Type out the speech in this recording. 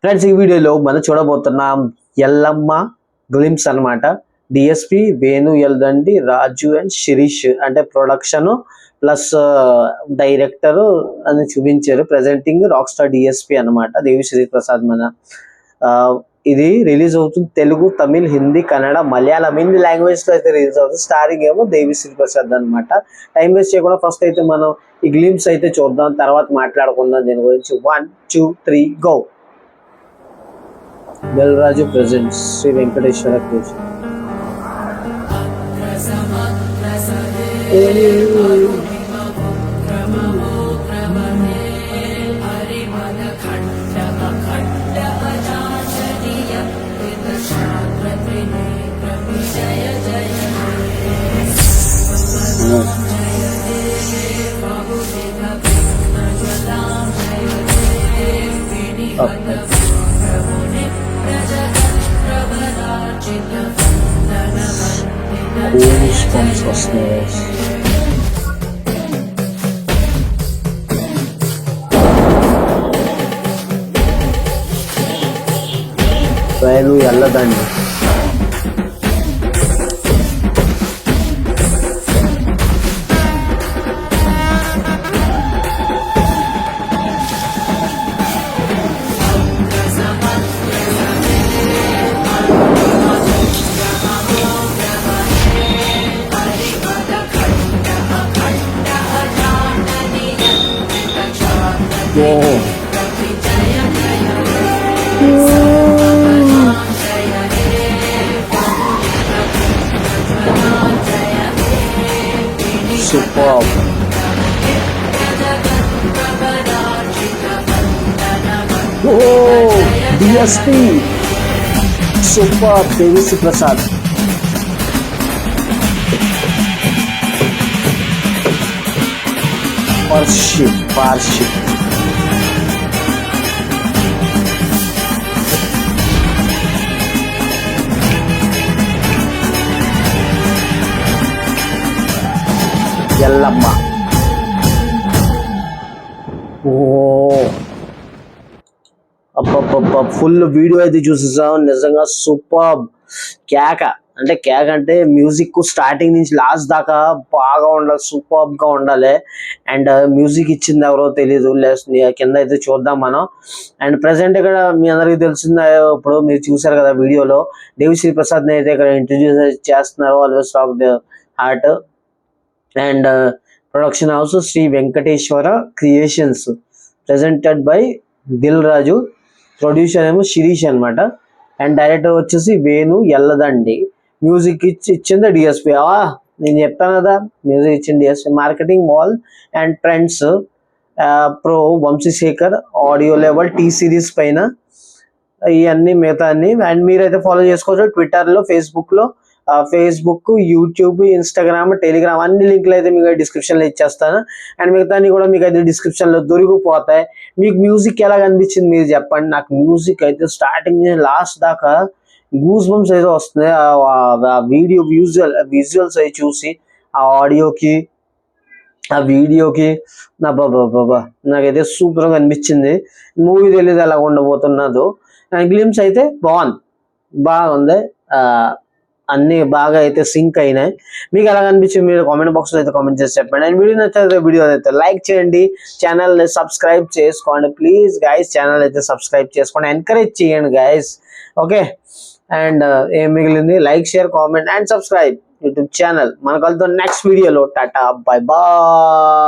Friends, ఈ వీడియోలో మనం చూడబోతున్నాం ఎల్లమ్మ గ్లిమ్స్ అన్నమాట. డిఎస్పి వేణు ఎల్దండి, రాజు అండ్ శిరీష్ అంటే ప్రొడక్షన్ ప్లస్ డైరెక్టర్ అని చూపించారు. ప్రెజెంటింగ్ రాక్ స్టార్ డిఎస్పి అనమాట, దేవిశ్రీ ప్రసాద్. ఇది రిలీజ్ అవుతుంది తెలుగు, తమిళ్, హిందీ, కన్నడ, మలయాళం ఇన్ని లాంగ్వేజ్ లో అయితే రిలీజ్ అవుతుంది. స్టారింగ్ ఏమో దేవిశ్రీ ప్రసాద్ అనమాట. టైం వేస్ట్ చేయకుండా ఫస్ట్ అయితే మనం ఈ గ్లిమ్స్ అయితే చూద్దాం, తర్వాత మాట్లాడుకుందాం దీని గురించి. 1, 2, 3 go. Dil Raju presents Sri Venkateswara creation. Goosebumps వస్తున్నాయి. Venu ఎల్లదండి. Superb. Oh, DSP. Superb, Devisri Prasad. Parship. Yellamma. ఓ అబ్బబ్బబ్బ, ఫుల్ వీడియో అయితే చూసేసాం. నిజంగా సూపర్. కేక అంటే మ్యూజిక్ స్టార్టింగ్ నుంచి లాస్ట్ దాకా బాగా ఉండాలి, సూపర్ గా ఉండాలి. అండ్ మ్యూజిక్ ఇచ్చింది ఎవరో తెలీదు, కింద అయితే చూద్దాం మనం. అండ్ ప్రెసెంట్ ఇక్కడ మీ అందరికి తెలిసిందే, ఇప్పుడు మీరు చూసారు కదా వీడియోలో, దేవిశ్రీ ప్రసాద్ ని అయితే ఇక్కడ ఇంట్రడ్యూస్ చేస్తున్నారు. Always rock the heart. And production house Sri Venkateswara creations, presented by Dil Raju. Producer ఏమో శిరీష్ అనమాట. అండ్ డైరెక్టర్ వచ్చేసి వేణు ఎల్లదండి. మ్యూజిక్ ఇచ్చింది డిఎస్పి. నేను చెప్పాను కదా, మ్యూజిక్ ఇచ్చింది DSP. Marketing mall and trends pro Vamshi Shekar. Audio లెవెల్ టీ సిరీస్ పైన ఇవన్నీ మిగతా అన్ని. అండ్ మీరైతే ఫాలో చేసుకోవచ్చు ట్విట్టర్లో, ఫేస్బుక్, యూట్యూబ్, ఇన్స్టాగ్రామ్, టెలిగ్రామ్ అన్ని లింకులు అయితే మీకు డిస్క్రిప్షన్లో ఇచ్చేస్తాను. అండ్ మిగతా కూడా మీకు అయితే డిస్క్రిప్షన్లో దొరికిపోతాయి. మీకు మ్యూజిక్ ఎలా కనిపించింది మీరు చెప్పండి. నాకు మ్యూజిక్ అయితే స్టార్టింగ్ లాస్ట్ దాకా గూస్ బంప్స్ అయితే వస్తుంది. ఆ వీడియో విజువల్స్ అవి చూసి, ఆ ఆడియోకి, ఆ వీడియోకి బాబా నాకైతే సూపర్గా అనిపించింది. మూవీ తెలియదు ఎలా ఉండబోతున్నదో. గ్లిమ్స్ అయితే బాగుంది. అన్ని బాగా అయితే సింక్ అయినాయి. మీకు ఎలా అనిపించింది మీరు కామెంట్ బాక్స్ లో అయితే కామెంట్ చేసి చెప్పండి. అండ్ వీడియో నచ్చితే వీడియో అయితే లైక్ చేయండి, ఛానల్ సబ్స్క్రైబ్ చేసుకోండి ప్లీజ్ గైస్. ఛానల్ అయితే సబ్స్క్రైబ్ చేసుకోండి, ఎంకరేజ్ చేయండి గైస్. ఓకే. అండ్ ఏం మిగిలింది, like, share, comment and subscribe YouTube channel. మన కలుద్దాం నెక్స్ట్ వీడియోలో. Tata, bye bye.